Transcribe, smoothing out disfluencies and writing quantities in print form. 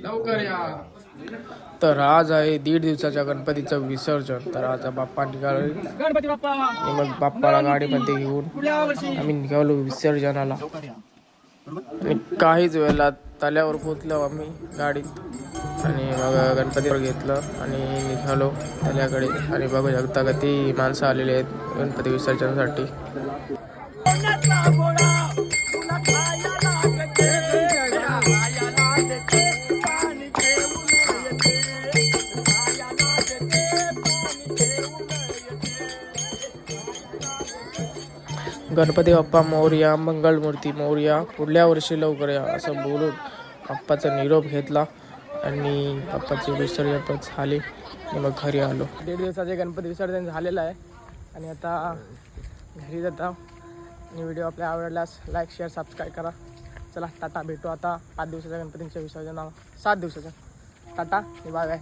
लवकर या. तर आज आहे 1.5 दिवसाच्या गणपतीचं विसर्जन. तर आज बाप्पा निघाले गणपती बाप्पा, मग बाप्पाला गाडीमध्ये घेऊन आम्ही निघालो विसर्जनाला. आणि काहीच वेळेला तल्यावर पोचलो आम्ही गाडीत आणि मग गणपतीवर घेतलं आणि निघालो तल्याकडे. आणि बघू शकता किती माणसं आलेली आहेत गणपती विसर्जनासाठी. गणपती बाप्पा मोरया, मंगलमूर्ती मोरया, पुढल्या वर्षी लवकर या असं बोलून बाप्पाचा निरोप घेतला आणि बाप्पाचे विसर्जन पण झाले आणि मग घरी आलो. 1.5 दिवसाचे गणपती विसर्जन झालेलं आहे आणि आता घरी जाता. आणि व्हिडिओ आपल्या आवडल्यास लाईक, शेअर, सबस्क्राईब करा. चला टाटा, भेटू आता 5 दिवसाच्या गणपतींच्या विसर्जनाला, 7 दिवसाच्या. Tata, bye bye.